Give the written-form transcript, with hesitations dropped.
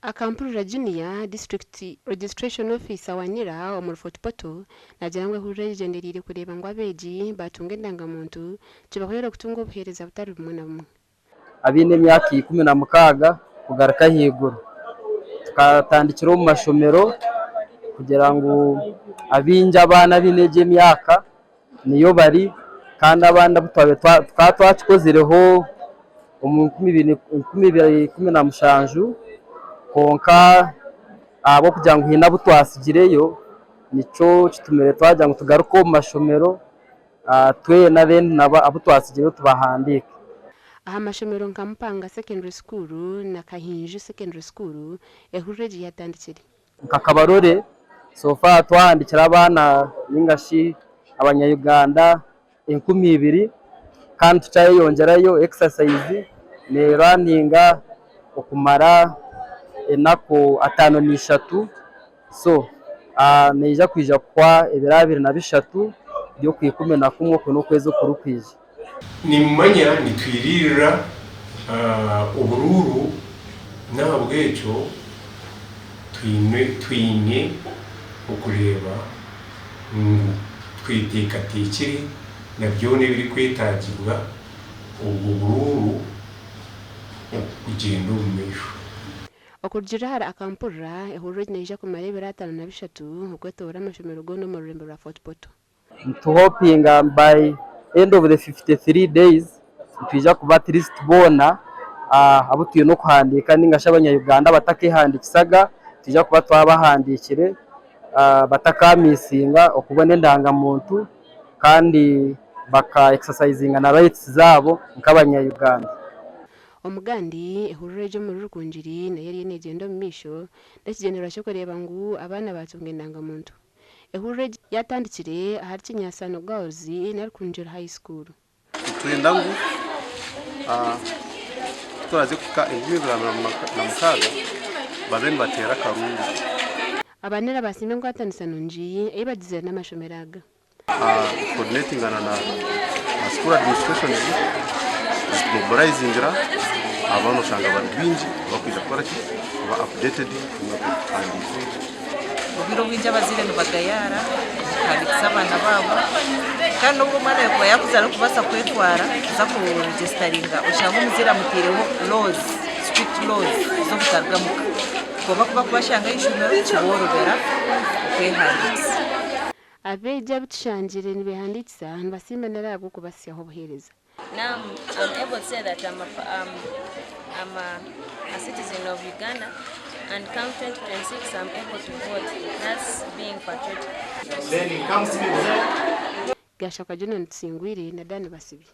Akampurira Junior District Registration Officer wanyira mu Fort Poto najyangwe hurire genderire kureba ngo abeji batunge ndangamuntu kibakorera kutunga obuhereza butari bumwe na bumwe abine myaka 16 kugaruka higuru tukatandikira mu mashomero kugira ngo abinja abana bineje myaka niyo bari kandi abanda butwabe twatwakozireho mu 2017 konka abo kugira ngo hina butwasigireyo nico kitumere twajya ngo tugaruko mu mashomero twe na bene naba abo twasigireyo tubahandike. Aha mashomero nkampanga secondary school na Kahinji secondary school ehurije yatandikire nkakabarore sofa twahandikira abana ningashi abanya-Uganda 20,000 kandi tucaye yongerayo exercise ne runninga okumara enako 5 so neja kwija kwa 2023 byo kwikume na kumwe ko no kwezi kurukwije nimanya nitwiririra ubururu nabwejo twine ukureba twitekatekere nabyo ne biri kwetagibwa ubururu ugendo umesho okujira hari akampurira ehurije neja kumara 2023 ukwetora amashomero go no mu Rurembo rwa Fort Poto to hoping by end of the 53 days twija kuba at least bona abo tuyo no kuhandika ningasha abanya-Uganda batakihandikisaga tija kuba twabahandikire batakamisinga okubona ndangamuntu kandi baka exercising na rights zabo nk'abanya-Uganda. Omugandi ehurije mu rukunjiri na yari negendo misho ndakigendera cyo kureba ngo abana batunge ndangamuntu ehurije yatandikire ahari Kinyasano Girls na Rukunjira High School turinda ngo turaze kuka ibibirana na mukaga bazeni batera karungu abanera basimbe ngo atanisano nji ebagize n'amashomeraga coordinating na school administration mobilizing abantu shanga barwinji bakwija gukora ki ba updated kandi ubiro bwinja bazire bagayara kandi sabana babo kandi ubwo mwana yakwa yakuzara kubasa kwetwara za ku registeringa ushanga umuzira mutireho laws strict laws zo kutargamuka kuba kubashanga ishumero kiborobera kwehanditsa abeje butshangire nibehanditsa nbasimba narabo kubasiyaho buhereza. Now I'm able to say that I'm a citizen of Uganda, and come 2026 I'm able to vote. That's being patriotic. Then it comes to me. Gashaka John Nsingwiri na Dani Basibi.